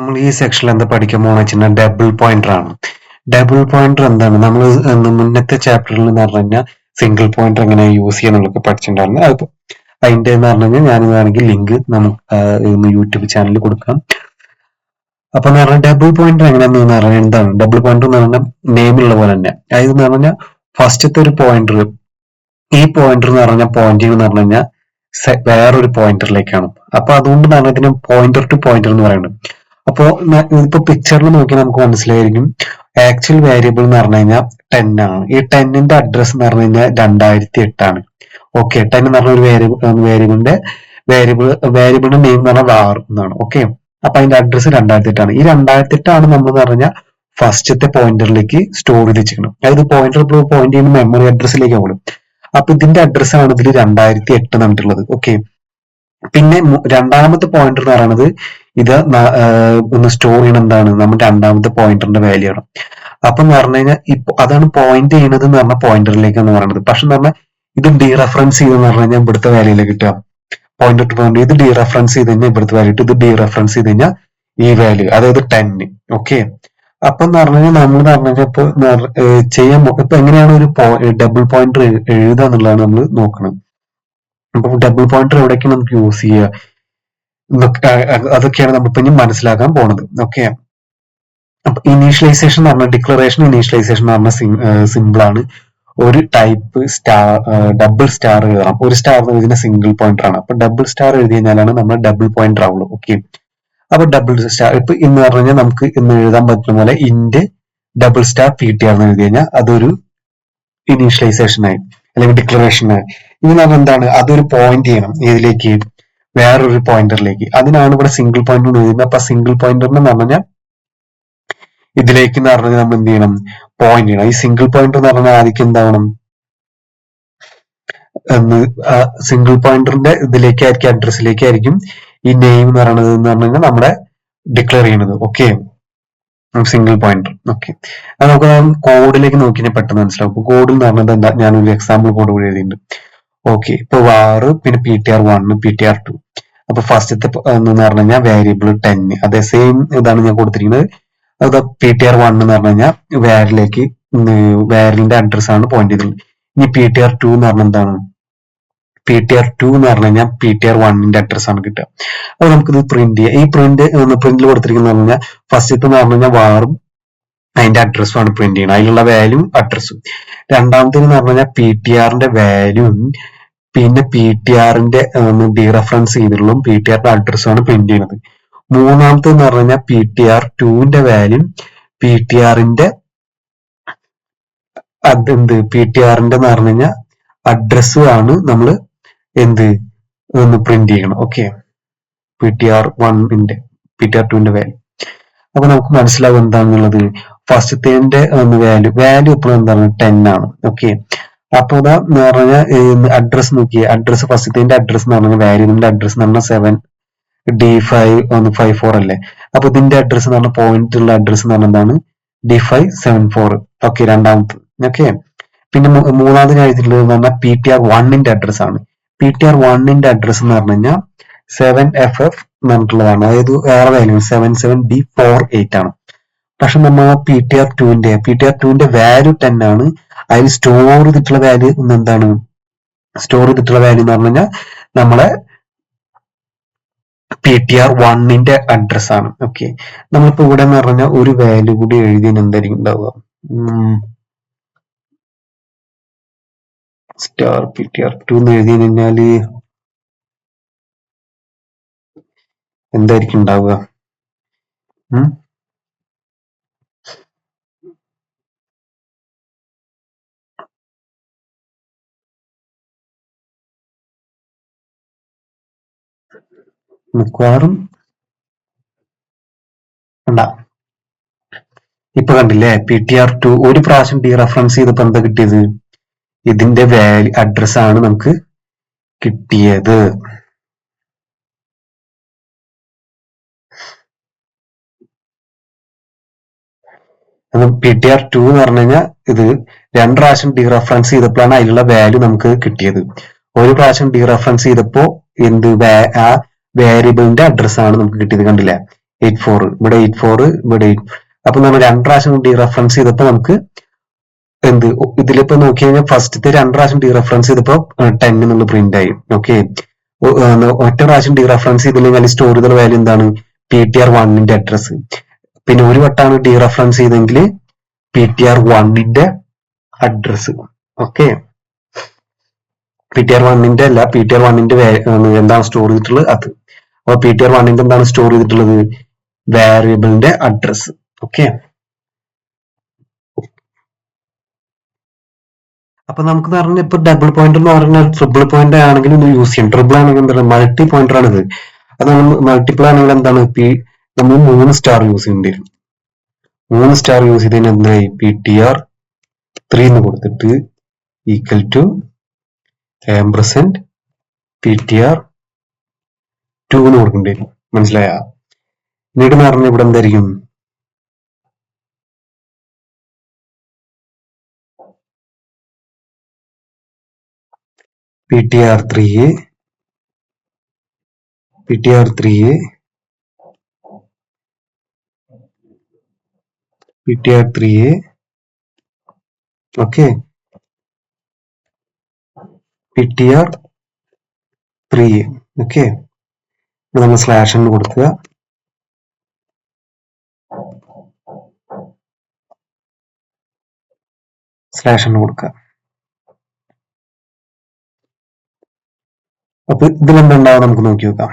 നമ്മൾ ഈ സെക്ഷനിൽ എന്താ പഠിക്കാൻ പോകണമെന്ന് വെച്ചാൽ ഡബിൾ പോയിന്റർ ആണ്. ഡബിൾ പോയിന്റർ എന്താണ്? നമ്മൾ മുന്നത്തെ ചാപ്റ്ററിൽ എന്ന് പറഞ്ഞു കഴിഞ്ഞാൽ സിംഗിൾ പോയിന്റർ എങ്ങനെ യൂസ് ചെയ്യാന്നുള്ളതൊക്കെ പഠിച്ചിട്ടുണ്ടായിരുന്നു. അതിന്റെ എന്ന് പറഞ്ഞു കഴിഞ്ഞാൽ ഞാൻ വേണമെങ്കിൽ ലിങ്ക് നമുക്ക് യൂട്യൂബ് ചാനലിൽ കൊടുക്കാം. അപ്പൊ എന്ന് പറഞ്ഞാൽ ഡബിൾ പോയിന്റർ എങ്ങനെയാണെന്ന് പറഞ്ഞാൽ എന്താണ് ഡബിൾ പോയിന്റർ എന്ന് പറഞ്ഞാൽ നെയിമുള്ള പോലെ തന്നെ. അതായത് എന്ന് പറഞ്ഞാൽ ഫസ്റ്റത്തെ ഒരു പോയിന്റർ, ഈ പോയിന്റർ എന്ന് പറഞ്ഞാൽ പോയിന്റിംഗ് എന്ന് പറഞ്ഞു കഴിഞ്ഞാൽ വേറൊരു പോയിന്ററിലേക്കാണ്. അപ്പൊ അതുകൊണ്ട് തന്നെ ഇതിന് പോയിന്റർ ടു പോയിന്റർ എന്ന് പറയുന്നത്. അപ്പോ ഇപ്പൊ പിക്ചറിൽ നോക്കി നമുക്ക് മനസ്സിലായിരിക്കും ആക്ച്വൽ വേരിയബിൾ എന്ന് പറഞ്ഞു കഴിഞ്ഞാൽ 10 ആണ്. ഈ 10ന്റെ അഡ്രസ് എന്ന് പറഞ്ഞു കഴിഞ്ഞാൽ 2008 ആണ്. ഓക്കെ, 10 എന്ന് പറഞ്ഞ ഒരു വേരിയബിളിന്റെ വേരിയബിളിന്റെ നെയിം എന്ന് പറഞ്ഞാൽ var എന്നാണ്. ഓക്കെ, അപ്പൊ അതിന്റെ അഡ്രസ് 2008 ആണ്. ഈ 2008 ആണ് നമ്മൾ എന്ന് പറഞ്ഞാൽ ഫസ്റ്റത്തെ പോയിന്ററിലേക്ക് സ്റ്റോർ ചെയ്ത് വെച്ചിരിക്കണം. അതായത് പോയിന്റർ പോയിന്റ് ചെയ്യുന്ന മെമ്മറി അഡ്രസ്സിലേക്ക് പോകും. അപ്പൊ ഇതിന്റെ അഡ്രസ് ആണ് ഇതിൽ 2008 എന്നിട്ടുള്ളത്. ഓക്കെ, പിന്നെ രണ്ടാമത്തെ പോയിന്റർ എന്ന് പറയുന്നത് ഇത് ഒന്ന് സ്റ്റോർ ചെയ്യണം എന്താണ് നമ്മുടെ രണ്ടാമത്തെ പോയിന്ററിന്റെ വാല്യൂ ആണ്. അപ്പൊ എന്ന് പറഞ്ഞു കഴിഞ്ഞാൽ ഇപ്പൊ അതാണ് പോയിന്റ് ചെയ്യുന്നത് എന്ന് പറഞ്ഞ പോയിന്ററിലേക്ക് എന്ന് പറയുന്നത്. പക്ഷെ എന്ന് പറഞ്ഞാൽ ഇത് ഡീറെഫറൻസ് ചെയ്തെന്ന് പറഞ്ഞു കഴിഞ്ഞാൽ ഇവിടുത്തെ വാല്യൂയിലേക്ക് കിട്ടുക. പോയിന്റർ ടു പോയിന്റ് ഇത് ഡീറെഫറൻസ് ചെയ്ത് കഴിഞ്ഞാൽ ഇവിടുത്തെ വാല്യൂ ഇത് ഡീറെഫറൻസ് ചെയ്ത് കഴിഞ്ഞാൽ ഈ വാല്യൂ, അതായത് 10. ഓക്കെ, അപ്പൊ എന്ന് പറഞ്ഞു കഴിഞ്ഞാൽ നമ്മൾ പറഞ്ഞു കഴിഞ്ഞാൽ ഇപ്പൊ ചെയ്യാൻ ഇപ്പൊ എങ്ങനെയാണ് ഒരു ഡബിൾ പോയിന്റർ എഴുതുക എന്നുള്ളതാണ് നമ്മൾ നോക്കുന്നത്. അപ്പൊ ഡബിൾ പോയിന്റർ എവിടേക്കാണ് നമുക്ക് യൂസ് ചെയ്യുക, അതൊക്കെയാണ് നമ്മളിപ്പോ ഇനി മനസ്സിലാക്കാൻ പോണത്. ഓക്കെ, അപ്പൊ ഇനീഷ്യലൈസേഷൻ എന്ന് പറഞ്ഞാൽ ഡിക്ലറേഷൻ ഇനീഷ്യലൈസേഷൻ എന്ന് പറഞ്ഞാൽ സിമ്പിൾ ആണ്. ഒരു ടൈപ്പ് ഡബിൾ സ്റ്റാർ എഴുതണം. ഒരു സ്റ്റാർ എന്ന് എഴുതുന്ന സിംഗിൾ പോയിന്റർ ആണ്. അപ്പൊ ഡബിൾ സ്റ്റാർ എഴുതി കഴിഞ്ഞാലാണ് നമ്മൾ ഡബിൾ പോയിന്റർ ആവുള്ളൂ. ഓക്കെ, അപ്പൊ ഡബിൾ സ്റ്റാർ ഇപ്പൊ ഇന്ന് പറഞ്ഞു കഴിഞ്ഞാൽ നമുക്ക് ഇന്ന് എഴുതാൻ പറ്റുന്ന പോലെ ഇന്റ് ഡബിൾ സ്റ്റാർ ptr എന്ന് എഴുതി കഴിഞ്ഞാൽ അതൊരു ഇനീഷ്യലൈസേഷൻ ആയി അല്ലെങ്കിൽ ഡിക്ലറേഷൻ ആയി. ഇനി നമ്മൾ എന്താണ് അതൊരു പോയിന്റ് ചെയ്യണം ഇതിലേക്ക്, വേറൊരു പോയിന്ററിലേക്ക്. അതിനാണ് ഇവിടെ സിംഗിൾ പോയിന്റർ എന്ന് എഴുതുന്നത്. അപ്പൊ സിംഗിൾ പോയിന്ററിന് എന്ന് പറഞ്ഞാൽ ഇതിലേക്ക് എന്ന് പറഞ്ഞാൽ നമ്മൾ എന്ത് ചെയ്യണം, പോയിന്റ് ചെയ്യണം. ഈ സിംഗിൾ പോയിന്റർ എന്ന് പറഞ്ഞാൽ ആദ്യം എന്താവണം, സിംഗിൾ പോയിന്ററിന്റെ ഇതിലേക്കായിരിക്കും അഡ്രസ്സിലേക്കായിരിക്കും ഈ നെയിം എന്ന് പറയുന്നത് എന്ന് പറഞ്ഞു കഴിഞ്ഞാൽ നമ്മുടെ ഡിക്ലെയർ ചെയ്യുന്നത്. Okay, single pointer. ഓക്കെ, അത് നമുക്ക് കോഡിലേക്ക് നോക്കിയാൽ പെട്ടെന്ന് മനസ്സിലാവും. ഇപ്പൊ കോഡിൽ എന്ന് പറഞ്ഞത് എന്താ, ഞാനൊരു എക്സാമ്പിൾ കോഡ് കൂടി എഴുതിയിട്ടുണ്ട്. ഓക്കെ, ഇപ്പൊ var പിന്നെ ptr1 ptr2. അപ്പൊ ഫസ്റ്റത്തെ എന്ന് പറഞ്ഞു കഴിഞ്ഞാൽ വേരിയബിൾ 10, അതേ സെയിം ഇതാണ് ഞാൻ കൊടുത്തിരിക്കുന്നത്. അത് ptr1 എന്ന് പറഞ്ഞു കഴിഞ്ഞാൽ വാരിലിന്റെ അഡ്രസ് ആണ് പോയിന്റ് ചെയ്തിട്ടുള്ളത്. ഇനി ptr2 എന്ന് പറഞ്ഞാൽ എന്താണ്, ptr2 എന്ന് പറഞ്ഞു കഴിഞ്ഞാൽ ptr1ന്റെ അഡ്രസ് ആണ് കിട്ടുക. അപ്പൊ നമുക്കിത് പ്രിന്റ് ചെയ്യാം. ഈ പ്രിന്റിൽ കൊടുത്തിരിക്കുന്ന പറഞ്ഞു കഴിഞ്ഞാൽ ഫസ്റ്റത്തെ എന്ന് പറഞ്ഞു കഴിഞ്ഞാൽ വാറും അതിന്റെ അഡ്രസ്സും ആണ് പ്രിന്റ് ചെയ്യണം, അതിലുള്ള വാല്യൂ അഡ്രസ്സും. രണ്ടാമത്തേന്ന് പറഞ്ഞു കഴിഞ്ഞാൽ ptrന്റെ വാല്യൂവും പിന്നെ ptrന്റെ ഡീറെഫറൻസ് ചെയ്തിട്ടുള്ളതും ptrന്റെ അഡ്രസ്സും ആണ് പ്രിന്റ് ചെയ്യുന്നത്. മൂന്നാമത്തെ എന്ന് പറഞ്ഞു കഴിഞ്ഞാൽ ptr2ന്റെ വാല്യൂ ptrന്റെ ptrന്റെ എന്ന് പറഞ്ഞു കഴിഞ്ഞാൽ അഡ്രസ്സും ആണ് നമ്മൾ ഒന്ന് പ്രിന്റ് ചെയ്യണം. ഓക്കെ, ptr1ന്റെ ptr2ന്റെ വാല്യൂ. അപ്പൊ നമുക്ക് മനസ്സിലാവും എന്താണെന്നുള്ളത്. ഫസ്റ്റത്തെ വാല്യൂ എപ്പോഴും എന്താണ് 10 ആണ്. ഓക്കെ, അപ്പൊ ഇതാ എന്ന് പറഞ്ഞാൽ അഡ്രസ് നോക്കിയേ, അഡ്രസ് ഫസ്റ്റത്തെ അഡ്രസ് എന്ന് പറഞ്ഞാൽ വാല്യൂവിന്റെ അഡ്രസ് എന്ന് പറഞ്ഞാൽ 7d554 അല്ലേ. അപ്പൊ ഇതിന്റെ അഡ്രസ് എന്ന് പറഞ്ഞാൽ പോയിന്റ് ഉള്ള അഡ്രസ് എന്ന് പറഞ്ഞാൽ എന്താണ് d574. ഓക്കെ, രണ്ടാമത്തെ. ഓക്കെ, പിന്നെ മൂന്നാമത് ഞാൻ എഴുതിയിട്ടുള്ളത് എന്ന് പറഞ്ഞാൽ ptr1ന്റെ അഡ്രസ് ആണ്. ptr1ന്റെ അഡ്രസ് എന്ന് പറഞ്ഞു കഴിഞ്ഞാൽ 7ff എന്ന് പറഞ്ഞിട്ടുള്ളതാണ്. അതായത് വേറെ വാല്യൂ 77d48 ആണ്. പക്ഷെ നമ്മൾ ptr2ന്റെ വാല്യൂ 10 ആണ്. അതിൽ സ്റ്റോർ ചെയ്തിട്ടുള്ള വാല്യൂ എന്താണ്, സ്റ്റോർ ചെയ്തിട്ടുള്ള വാല്യൂ എന്ന് പറഞ്ഞു കഴിഞ്ഞാൽ നമ്മളെ ptr1ന്റെ അഡ്രസ് ആണ്. ഓക്കെ, നമ്മളിപ്പോ ഇവിടെ എന്ന് പറഞ്ഞാൽ ഒരു വാല്യൂ കൂടി എഴുതിയാൽ എന്തായിരിക്കും ഉണ്ടാവുക, സ്റ്റാർ ptr2 എന്ന് എഴുതി കഴിഞ്ഞാല് എന്തായിരിക്കും ഉണ്ടാവുക, മിക്കവാറും ഇപ്പൊ കണ്ടില്ലേ ptr2 ഒരു പ്രാവശ്യം ഡീറെഫറൻസ് ചെയ്തപ്പോ എന്താ കിട്ടിയത്, ഇതിന്റെ വാല്യൂ അഡ്രസ് ആണ് നമുക്ക് കിട്ടിയത്. ptr2 എന്ന് പറഞ്ഞു കഴിഞ്ഞാൽ ഇത് 2 പ്രാവശ്യം ഡീറെഫറൻസ് ചെയ്തപ്പോഴാണ് അതിലുള്ള വാല്യൂ നമുക്ക് കിട്ടിയത്. ഒരു പ്രാവശ്യം ഡീറെഫറൻസ് ചെയ്തപ്പോ ആ വേരിയബിളിന്റെ അഡ്രസ് ആണ് നമുക്ക് കിട്ടിയത്. കണ്ടില്ലേ, 84 ഇവിടെ 84 ഇവിടെ 8. അപ്പൊ നമ്മൾ രണ്ട് പ്രാവശ്യം ഡീറഫറൻസ് ചെയ്തപ്പോ നമുക്ക് എന്ത് ഇതിലിപ്പോ നോക്കി കഴിഞ്ഞാൽ ഫസ്റ്റത്തെ രണ്ട് പ്രാവശ്യം ഡീറഫറൻസ് ചെയ്തപ്പോ 10 എന്നുള്ള പ്രിന്റ് ആയി. ഓക്കെ, ഒറ്റ പ്രാവശ്യം ഡീറഫറൻസ് ചെയ്തില്ലെങ്കിൽ സ്റ്റോർ ചെയ്ത വാല്യൂ എന്താണ്? PTR1 address. പിന്നെ ഒരു വട്ടാണ് ഡീറഫറൻസ് ചെയ്തെങ്കിൽ PTR1 അഡ്രസ്. ഓക്കെ, PTR1 അല്ല, PTR1 എന്താണ് സ്റ്റോർ ചെയ്തിട്ടുള്ളത് അത്. അപ്പൊ PTR1 എന്താണ് സ്റ്റോർ ചെയ്തിട്ടുള്ളത്? വേരിയബിളിന്റെ അഡ്രസ്. ഓക്കെ, അപ്പൊ നമുക്ക് പറഞ്ഞ ഇപ്പൊ ഡബിൾ പോയിന്റർ എന്ന് പറഞ്ഞാൽ ട്രിപ്പിൾ പോയിന്റ് ആണെങ്കിൽ ഇത് യൂസ് ചെയ്യും. ട്രിപ്പിൾ ആണെങ്കിൽ എന്താണ്? മൾട്ടി പോയിന്റർ ആണ് ഇത്. അത് നമ്മൾ മൾട്ടിപ്പിൾ ആണെങ്കിൽ എന്താണ്? നമ്മൾ 3 സ്റ്റാർ യൂസ് ചെയ്യേണ്ടി വരും. 3 സ്റ്റാർ യൂസ് ചെയ്തതിന് എന്തായി? PTR3 എന്ന് കൊടുത്തിട്ട് ഈക്വൽ ടു ആംപർസെന്റ് PTR2 എന്ന് കൊടുക്കേണ്ടി വരും. മനസ്സിലായ? എന്നിട്ട് പറഞ്ഞ ഇവിടെ എന്തായിരിക്കും? PTR3 okay, PTR3 okay. നമ്മൾ സ്ലാഷ് എന്ന് കൊടുക്കുക. സ്ലാഷ് എന്ന് കൊടുക്കുക. അപ്പൊ ഇതിലെന്തുണ്ടാവും നമുക്ക് നോക്കി നോക്കാം.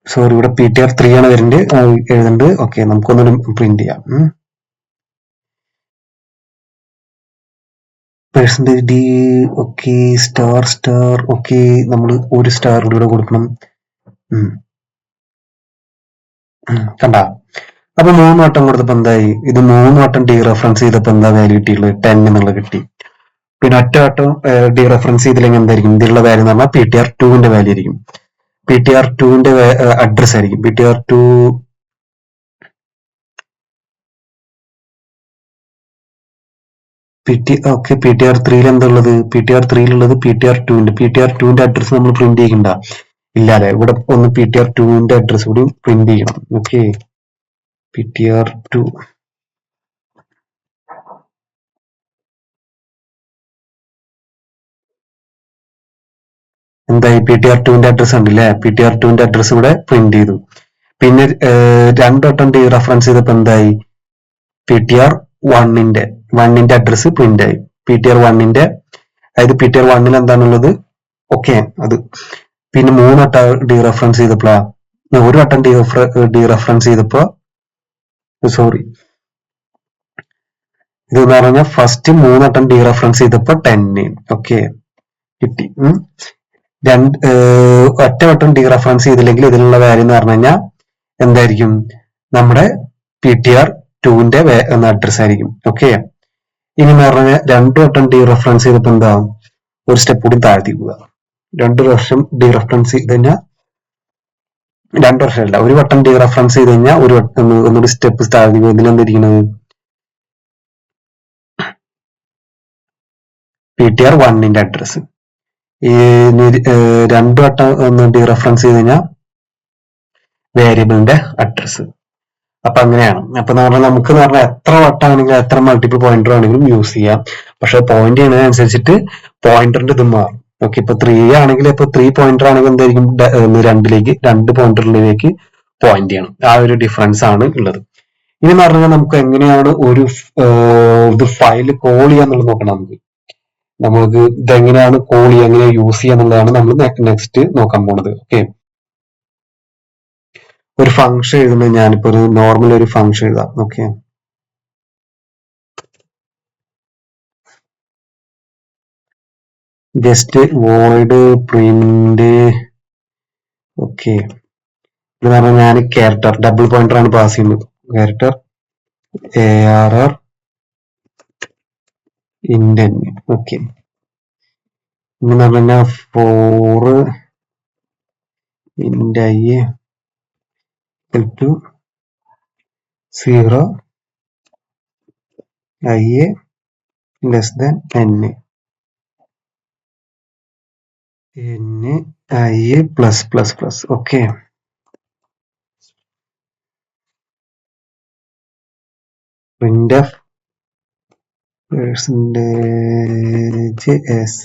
സോറി, ഇവിടെ PTR3 ആണ് വരുന്നത് എഴുതുന്നുണ്ട്. ഓക്കെ, നമുക്കൊന്നുകൂടി പ്രിന്റ് ചെയ്യാം. Percentage D. Okay, star. Okay, നമ്മൾ ഒരു സ്റ്റാർ കൂടി ഇവിടെ കൊടുക്കണം. കണ്ട? അപ്പൊ 3 വട്ടം കൊടുത്തപ്പോ എന്തായി? ഇത് 3 വട്ടം ഡീറഫറൻസ് ചെയ്തപ്പോ എന്താ വാല്യൂ കിട്ടിയുള്ളത്? 10 എന്നുള്ളത് കിട്ടി. പിന്നെ ഒറ്റ വട്ടം ഡീറഫറൻസ് ചെയ്തില്ലെങ്കിൽ എന്തായിരിക്കും? ഇതിലുള്ള വാല്യൂ എന്ന് പറഞ്ഞാൽ PTR2 വാല്യൂ ആയിരിക്കും. PTR2 അഡ്രസ് ആയിരിക്കും. PTR3 എന്തുള്ളത്? PTR3 PTR2 അഡ്രസ് നമ്മൾ പ്രിന്റ് ചെയ്യണ്ട. ഇല്ലാതെ ഇവിടെ ഒന്ന് PTR2 അഡ്രസ് കൂടി പ്രിന്റ് ചെയ്യണം. ഓക്കെ, PTR2 എന്തായി? PTR2 അഡ്രസ് ഉണ്ടല്ലേ? PTR2 അഡ്രസ് ഇവിടെ പ്രിന്റ് ചെയ്തു. പിന്നെ 2 വട്ടം റഫറൻസ് ചെയ്തപ്പോ എന്തായി? PTR1 അഡ്രസ് പ്രിന്റ് ആയി. PTR1 അതായത് PTR1 എന്താണുള്ളത്? ഓക്കെ, അത്. പിന്നെ 3 വട്ടം ഡീറഫറൻസ് ചെയ്തപ്പോഴാ? ഒരു വട്ടം ഡീറഫറൻസ് ചെയ്തപ്പോ സോറി, ഇത് എന്ന് പറഞ്ഞാൽ ഫസ്റ്റ് 3 വട്ടം ഡീറഫറൻസ് ചെയ്തപ്പോ 10 ഓക്കെ കിട്ടി. ഒറ്റ വട്ടം ഡീറഫറൻസ് ചെയ്തില്ലെങ്കിൽ ഇതിലുള്ള വാല്യൂ എന്ന് പറഞ്ഞു കഴിഞ്ഞാൽ എന്തായിരിക്കും? നമ്മുടെ PTR2 അഡ്രസ് ആയിരിക്കും. ഓക്കെ, ഇനി എന്ന് പറഞ്ഞാൽ 2 വട്ടം ഡീറഫറൻസ് ചെയ്തപ്പോ എന്താ? ഒരു സ്റ്റെപ്പ് കൂടി താഴ്ത്തി പോവുക. 2 വർഷം ഡീറഫറൻസ് ചെയ്ത് കഴിഞ്ഞാൽ 2 വർഷമല്ല, ഒരു വട്ടം ഡീറഫറൻസ് ചെയ്ത് കഴിഞ്ഞാൽ ഒരു വട്ടം ഒന്നുകൂടി സ്റ്റെപ്പ് താഴ്ത്തി പോകും. ഇതിലെന്തിരിക്കുന്നത്? PTR1 address. ഈ 2 വട്ടം ഒന്ന് ഡീറഫറൻസ് ചെയ്ത് കഴിഞ്ഞാൽ വേരിയബിളിന്റെ അഡ്രസ്. അപ്പൊ അങ്ങനെയാണ്. അപ്പൊ എന്ന് പറഞ്ഞാൽ നമുക്ക് എന്ന് പറഞ്ഞാൽ എത്ര വട്ടാണെങ്കിലും എത്ര മൾട്ടിപ്പിൾ പോയിന്റർ ആണെങ്കിലും യൂസ് ചെയ്യാം. പക്ഷെ പോയിന്റ് ചെയ്യുന്നതിനനുസരിച്ചിട്ട് പോയിന്ററിന്റെ ഇത് മാറും. ഓക്കെ, ഇപ്പൊ 3 ആണെങ്കിൽ ഇപ്പൊ 3 പോയിന്റർ ആണെങ്കിൽ എന്തായിരിക്കും? 2 പോയിന്ററിലേക്ക് പോയിന്റ് ചെയ്യണം. ആ ഒരു ഡിഫറൻസ് ആണ് ഉള്ളത്. ഇനി എന്ന് പറഞ്ഞാൽ നമുക്ക് എങ്ങനെയാണ് ഒരു ഇത് ഫയൽ കോൾ ചെയ്യാന്നുള്ളത് നോക്കണം. നമുക്ക് ഇതെങ്ങനെയാണ് കോൾ ചെയ്യുക, എങ്ങനെ യൂസ് ചെയ്യുക എന്നുള്ളതാണ് നമ്മൾ നെക്സ്റ്റ് നോക്കാൻ പോണത്. ഓക്കെ, ഒരു ഫംഗ്ഷൻ എഴുതുന്നത് ഞാനിപ്പോ ഒരു നോർമൽ ഒരു ഫംഗ്ഷൻ എഴുതാം. Okay, just void print. Okay, എന്ന് പറഞ്ഞാൽ ഞാൻ ക്യാരക്ടർ ഡബിൾ പോയിന്റർ ആണ് പാസ് ചെയ്യുന്നത്. Character ARR ഇൻഡൻ. ഓക്കെ, എന്ന് പറഞ്ഞാൽ 4 int I equal to 0 IA less than n I plus plus plus. Okay. Printf percentage s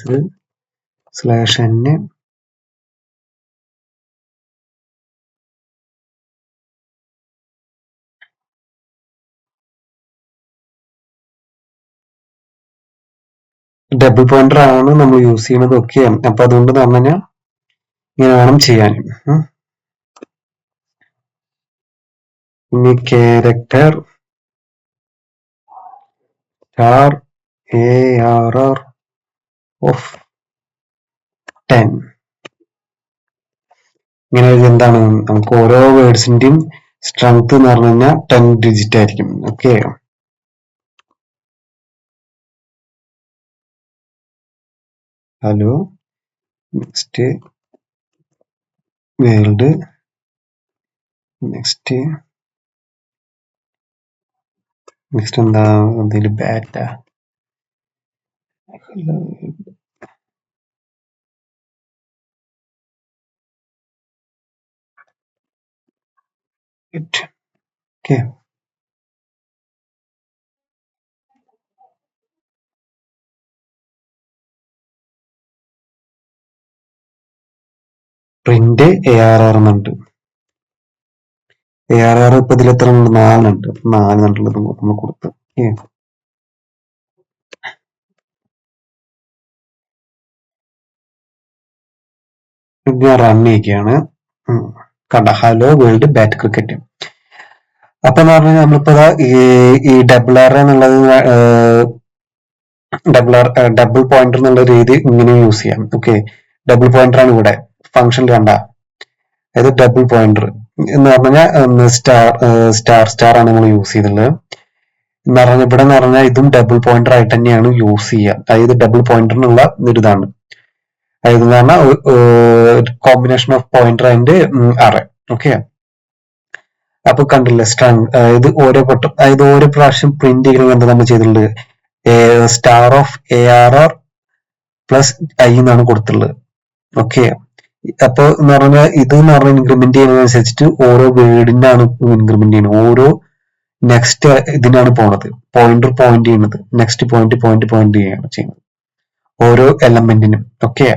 slash n double pointer ആണ് നമ്മൾ use ചെയ്യുന്നത്. ഓക്കെ, അപ്പൊ അതുകൊണ്ട് പറഞ്ഞു കഴിഞ്ഞാൽ ഇങ്ങനെ വേണം ചെയ്യാൻ. ഇനി ക്യാരക്ടർ സ്റ്റാർ ARR ഓഫ് 10 ഇങ്ങനെ എന്താണ്, നമുക്ക് ഓരോ വേർഡ്സിന്റെയും സ്ട്രെങ്ത് എന്ന് പറഞ്ഞു കഴിഞ്ഞാൽ 10 ഡിജിറ്റ് ആയിരിക്കും. Okay, hello next world next എന്താ, എന്തെങ്കിലും ബാറ്റ ഓക്കെ. പ്രിന്റ് ARR എന്നുണ്ട്. ARR ഇപ്പൊ ഇതിൽ എത്ര ഉണ്ട്? 4 ഉണ്ട്. 4 എന്നുള്ളത് നമ്മൾ കൊടുത്ത്. ഞാൻ റൺ ചെയ്യുകയാണ്. കണ്ട, ഹലോ വേൾഡ് ബാറ്റ് ക്രിക്കറ്റ്. അപ്പൊ എന്ന് പറഞ്ഞാൽ നമ്മളിപ്പോ ഈ ഡബിൾ ആർ എന്നുള്ളത് ഡബിൾ പോയിന്റർ എന്നുള്ള രീതി ഇങ്ങനെ യൂസ് ചെയ്യാം. ഓക്കെ, ഡബിൾ പോയിന്റർ ആണ് ഇവിടെ ഫംഗ്ഷൻ കണ്ട, അതായത് ഡബിൾ പോയിന്റർ എന്ന് പറഞ്ഞാൽ സ്റ്റാർ ആണ് നമ്മൾ യൂസ് ചെയ്തിട്ടുള്ളത്. എന്ന് പറഞ്ഞാൽ ഇവിടെ എന്ന് പറഞ്ഞാൽ ഇതും ഡബിൾ പോയിന്റർ ആയിട്ട് തന്നെയാണ് യൂസ് ചെയ്യുക. അതായത് ഡബിൾ പോയിന്ററിനുള്ള ഇതാണ്. അതായത് എന്ന് പറഞ്ഞാൽ combination of pointer and array. Okay, അപ്പൊ കണ്ടില്ലേ സ്ട്രെങ്, അതായത് ഓരോ പ്രാവശ്യം പ്രിന്റ് ചെയ്യണമെങ്കിൽ എന്താ നമ്മൾ ചെയ്തിട്ടുള്ളത്? Star of ARR plus I എന്നാണ് കൊടുത്തിട്ടുള്ളത്. ഓക്കെ, അപ്പൊ എന്ന് പറഞ്ഞാൽ ഇത് എന്ന് പറഞ്ഞാൽ ഇൻക്രിമെന്റ് ചെയ്യുന്നതനുസരിച്ചിട്ട് ഓരോ വേർഡിനാണ് ഇൻക്രിമെന്റ് ചെയ്യുന്നത്. ഓരോ നെക്സ്റ്റ് ഇതിനാണ് പോണത്, പോയിന്റ് ചെയ്യുന്നത്, നെക്സ്റ്റ് പോയിന്റ് ചെയ്യാണ് ചെയ്യുന്നത് ഓരോ എലമെന്റിനും. ഓക്കെ,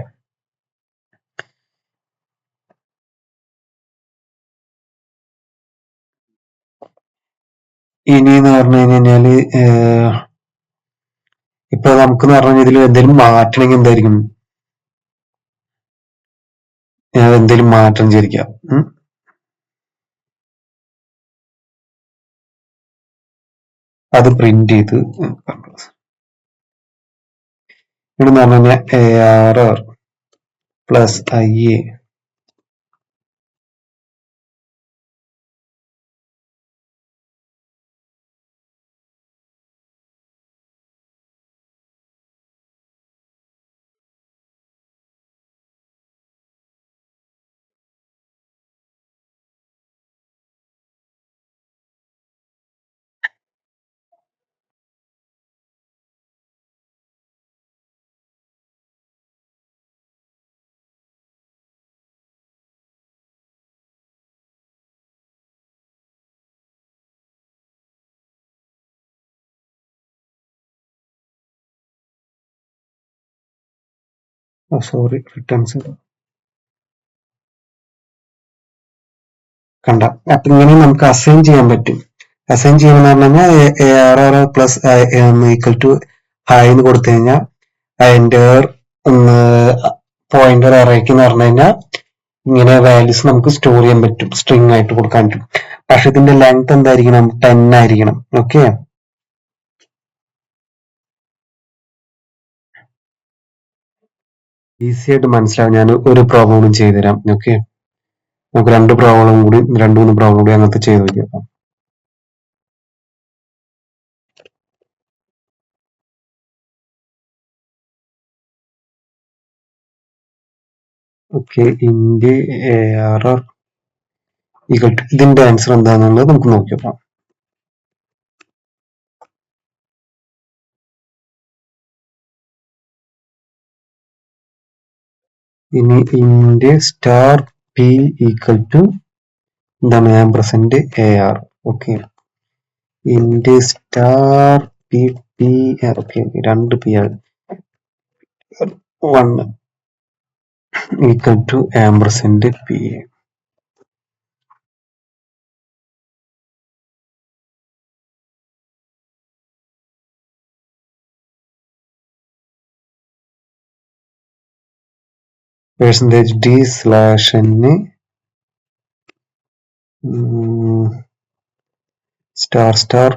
ഇനി എന്ന് പറഞ്ഞു കഴിഞ്ഞാല് ഇപ്പൊ നമുക്ക് എന്ന് പറഞ്ഞു ഇതിൽ എന്തെങ്കിലും മാറ്റണമെങ്കിൽ എന്തായിരിക്കും, എന്തെങ്കിലും മാറ്റം വിചാരിക്കാം. അത് പ്രിന്റ് ചെയ്ത് ഇവിടെ എന്ന് പറഞ്ഞു കഴിഞ്ഞാൽ ARR plus IA sorry returns കണ്ട. അപ്പൊ ഇങ്ങനെ നമുക്ക് അസൈൻ ചെയ്യാൻ പറ്റും. അസൈൻ ചെയ്യണമെന്ന് പറഞ്ഞു കഴിഞ്ഞാൽ ARR പ്ലസ് ഈക്വൽ ടു ഹായ് എന്ന് കൊടുത്തു കഴിഞ്ഞാൽ അതിന്റെ പോയിന്റർ അറേക്ക് എന്ന് പറഞ്ഞു കഴിഞ്ഞാൽ ഇങ്ങനെ വാല്യൂസ് നമുക്ക് സ്റ്റോർ ചെയ്യാൻ പറ്റും, സ്ട്രിങ് ആയിട്ട് കൊടുക്കാൻ പറ്റും. പക്ഷെ ഇതിന്റെ ലെങ്ത് എന്തായിരിക്കണം? 10 ആയിരിക്കണം. ഓക്കെ, ഈസി ആയിട്ട് മനസ്സിലാവും. ഞാൻ ഒരു പ്രോബ്ലം കൂടി ചെയ്തുതരാം. ഓക്കെ, നമുക്ക് 2 പ്രോബ്ലം കൂടി 2-3 പ്രോബ്ലം കൂടി അങ്ങനത്തെ ചെയ്ത് നോക്കിയാൽ. ഓക്കെ, ഇന്റെ ARR ഈക്വൽ ടു, ഇതിന്റെ ആൻസർ എന്താണെന്നുള്ളത് നമുക്ക് നോക്കിയോക്കാം. ഇനി ഇൻഡ് സ്റ്റാർ പി ഈക്വൽ ടു എന്താണ് ampersand AR. Okay, int star P P okay, രണ്ട് പി ആണ് 1 equal to ampersand P. Percentage d slash n star star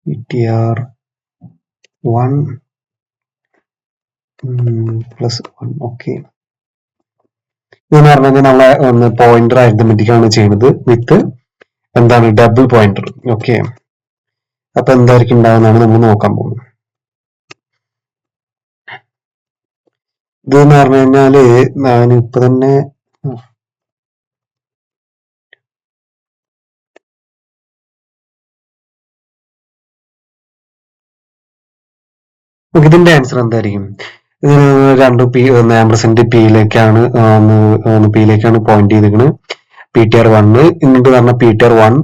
ptr1 plus 1. Okay, ഇതെന്ന് പറഞ്ഞു കഴിഞ്ഞാൽ നമ്മളെ ഒന്ന് പോയിന്റർ അരിത്മെറ്റിക് ആണ് ചെയ്യുന്നത് വിത്ത് എന്താണ് ഡബിൾ പോയിന്റർ. ഓക്കെ, അപ്പൊ എന്തായിരിക്കും ഉണ്ടാവുന്നതാണ് നമ്മൾ നോക്കാൻ പോകുന്നത്. ഇതെന്ന് പറഞ്ഞു കഴിഞ്ഞാല് ഞാൻ ഇപ്പൊ തന്നെ ഇതിന്റെ ആൻസർ എന്തായിരിക്കും? ഇത് രണ്ട് പി ആംപർസെന്റ് പിയിലേക്കാണ് പോയിന്റ് ചെയ്തിരിക്കുന്നത്. ptr1 എന്നിട്ട് പറഞ്ഞ ptr1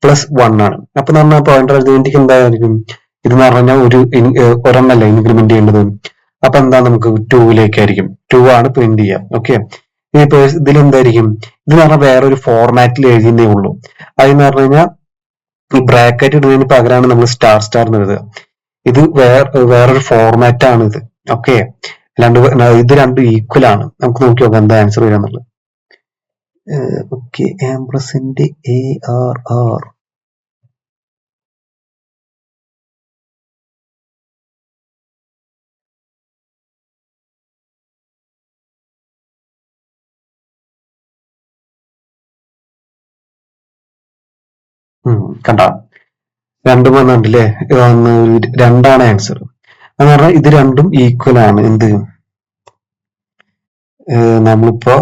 പ്ലസ് 1 ആണ്. അപ്പൊ നമ്മൾ പോയിന്റർ അരിത്മെറ്റിക് എന്തായിരിക്കും? ഇതെന്ന് പറഞ്ഞു കഴിഞ്ഞാൽ ഒരെണ്ണല്ലേ ഇൻക്രിമെന്റ് ചെയ്യേണ്ടത്. അപ്പൊ എന്താ നമുക്ക് 2ലേക്കായിരിക്കും. 2 ആണ് പ്രിന്റ് ചെയ്യുക. ഓക്കെ, ഇനിയിപ്പോ ഇതിലെന്തായിരിക്കും? ഇത് പറഞ്ഞാൽ വേറൊരു ഫോർമാറ്റിൽ എഴുതിയേ ഉള്ളൂ. അതെന്ന് പറഞ്ഞു കഴിഞ്ഞാൽ ഈ ബ്രാക്കറ്റ് ഇടുന്നതിന് പകരമാണ് നമ്മൾ സ്റ്റാർ സ്റ്റാർ എന്ന് എഴുതുക. ഇത് വേറൊരു ഫോർമാറ്റ് ആണ് ഇത്. ഓക്കെ, ഇത് രണ്ടും ഈക്വൽ ആണ്. നമുക്ക് നോക്കി നോക്കാം എന്താ ആൻസർ വരാന്നുള്ളത്. Okay, ampersand ARR. കണ്ട, രണ്ടും വന്നിട്ടില്ലേ? രണ്ടാണ് ആൻസർ. എന്ന് പറഞ്ഞാൽ ഇത് രണ്ടും ഈക്വൽ ആണ്. എന്ത് നമ്മളിപ്പോ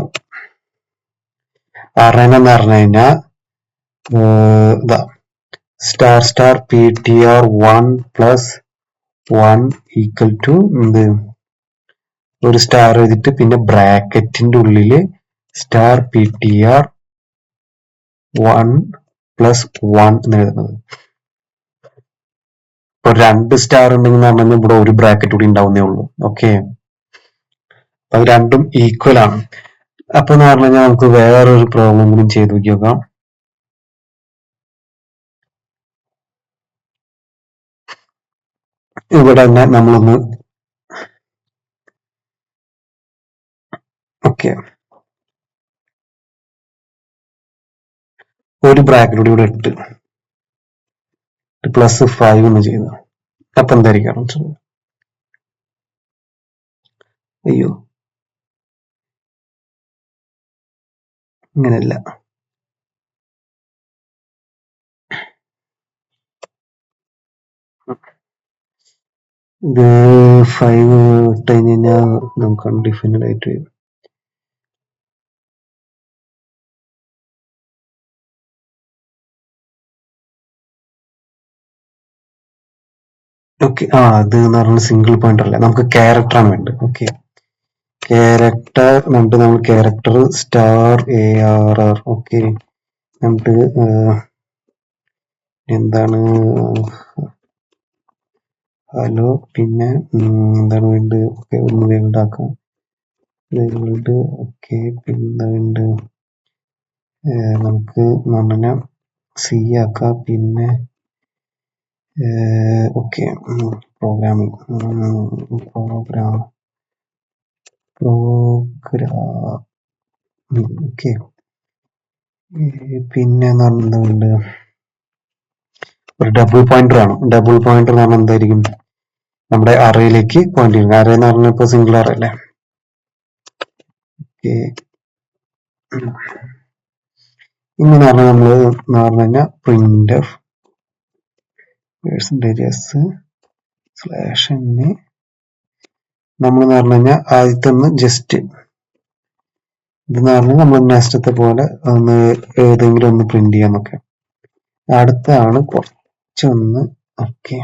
അറിയണമെന്ന് പറഞ്ഞു കഴിഞ്ഞാൽ ഇതാ star star ptr1 plus 1 equal to എന്ത് ഒരു സ്റ്റാർ എഴുതിട്ട് പിന്നെ ബ്രാക്കറ്റിന്റെ ഉള്ളില് സ്റ്റാർ ptr1 പ്ലസ് 1 എന്ന് എഴുതുന്നത്. ഇപ്പൊ 2 സ്റ്റാർ ഉണ്ടെങ്കിൽ പറഞ്ഞാൽ ഇവിടെ ഒരു ബ്രാക്കറ്റ് കൂടി ഉണ്ടാവുന്നേ ഉള്ളൂ. ഓക്കെ, അത് രണ്ടും ഈക്വൽ ആണ്. അപ്പൊ എന്ന് പറഞ്ഞു കഴിഞ്ഞാൽ നമുക്ക് വേറൊരു പ്രോബ്ലം കൂടി ചെയ്ത് നോക്കാം. ഇവിടെ തന്നെ നമ്മളൊന്ന് ഓക്കെ ഒരു ബ്രാക്കറ്റ് കൂടി ഇവിടെ ഇട്ട് പ്ലസ് 5 എന്ന് ചെയ്തു. അപ്പൊ എന്തായിരിക്കും? അയ്യോ, ഇങ്ങനെയല്ല. ഇത് 5 ഇട്ട് കഴിഞ്ഞ് കഴിഞ്ഞാൽ നമുക്ക് അൺഡിഫൈൻഡ് ആയിട്ട് വരും. ഓക്കെ, അത് എന്ന് പറഞ്ഞാൽ സിംഗിൾ പോയിന്റർ അല്ല, നമുക്ക് ക്യാരക്ടർ ആണ് വേണ്ടത്. ഓക്കെ, ക്യാരക്ടർ എന്നിട്ട് നമ്മൾ ക്യാരക്ടർ സ്റ്റാർ ARR. ഓക്കെ, എന്നിട്ട് എന്താണ് ഹലോ, പിന്നെ എന്താണ് വേണ്ടത്? ഓക്കെ, ഒന്ന് വേൾഡ് ആക്കാം. വേൾഡ്. ഓക്കെ, പിന്നെ വേണ്ടത് നമുക്ക് പറഞ്ഞാൽ C ആക്കാം. പിന്നെ ഓക്കെ, പ്രോഗ്രാമിംഗ് ഓക്കെ, പിന്നെ എന്തുണ്ട്? ഒരു ഡബിൾ പോയിന്റർ ആണ്. ഡബിൾ പോയിന്റർ എന്ന് പറഞ്ഞാൽ എന്തായിരിക്കും? നമ്മുടെ അറയിലേക്ക് പോയിന്റ് ചെയ്യുന്നത്. അറേ എന്ന് പറഞ്ഞാൽ ഇപ്പൊ സിംഗിൾ അറേ അല്ലേ? ഓക്കെ, ഇങ്ങനെ പറഞ്ഞാൽ നമ്മൾ എന്ന് പറഞ്ഞു കഴിഞ്ഞാൽ പ്രിന്റ് ഓഫ് സ്ലാഷ് നമ്മൾ എന്ന് പറഞ്ഞു കഴിഞ്ഞാൽ ആദ്യത്തെ ഒന്ന് ജസ്റ്റ് ഇതെന്ന് പറഞ്ഞാൽ നമ്മൾ നേരത്തെ പോലെ ഒന്ന് ഏതെങ്കിലും ഒന്ന് പ്രിന്റ് ചെയ്യാൻ നോക്കാം. അടുത്താണ് കുറച്ചൊന്ന് ഓക്കെ,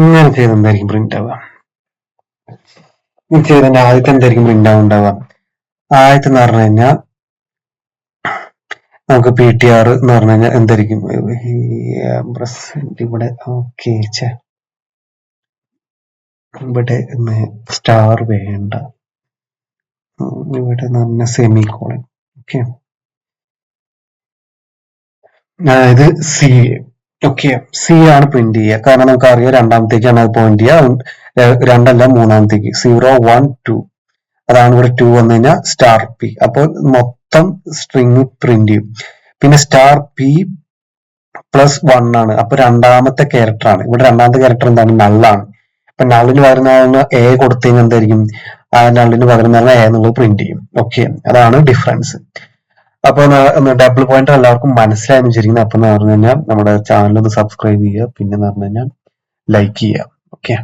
ഇങ്ങനെ ചെയ്ത് എന്തായിരിക്കും പ്രിന്റ് ആവുക? ഇത് ചെയ്തതിന്റെ ആദ്യത്തെ എന്തായിരിക്കും പ്രിന്റ് ഉണ്ടാവുക? ആദ്യത്തെ എന്ന് പറഞ്ഞു കഴിഞ്ഞാൽ നമുക്ക് PTR എന്ന് പറഞ്ഞു കഴിഞ്ഞാൽ എന്തായിരിക്കും? ഇവിടെ ഓക്കെ ഇവിടെ സ്റ്റാർ വേണ്ട, ഇവിടെ പറഞ്ഞ സെമി കോളൻ. ഓക്കെ, അതായത് സി. ഓക്കെ, സി ആണ് പ്രിന്റ് ചെയ്യുക. കാരണം നമുക്ക് അറിയാം രണ്ടാമത്തേക്കാണ് അത് പോയിന്റ് ചെയ്യുക, രണ്ടല്ല മൂന്നാമത്തേക്ക്. 0 1 2 അതാണ് ഇവിടെ 2 വന്നു കഴിഞ്ഞാൽ സ്റ്റാർ പി. അപ്പോൾ മൊത്തം സ്ട്രിങ് പ്രിന്റ് ചെയ്യും. പിന്നെ സ്റ്റാർ പി പ്ലസ് 1 ആണ്, അപ്പൊ രണ്ടാമത്തെ ക്യാരക്ടർ ആണ്. ഇവിടെ രണ്ടാമത്തെ ക്യാരക്ടർ എന്താണ്? നള്ളാണ്. അപ്പൊ നള്ളിന് പകരം എ കൊടുത്തു കഴിഞ്ഞാൽ എന്തായിരിക്കും? ആ നള്ളിന് പകരം എ എന്നുള്ളത് പ്രിന്റ് ചെയ്യും. ഓക്കെ, അതാണ് ഡിഫറൻസ്. അപ്പൊ ഡബിൾ പോയിന്റർ എല്ലാവർക്കും മനസ്സിലായെന്ന് വിചാരിക്കുന്നു. അപ്പൊ എന്ന് പറഞ്ഞു കഴിഞ്ഞാൽ നമ്മുടെ ചാനൽ ഒന്ന് സബ്സ്ക്രൈബ് ചെയ്യുക, പിന്നെ എന്ന് പറഞ്ഞു കഴിഞ്ഞാൽ ലൈക്ക് ചെയ്യുക. ഓക്കെ.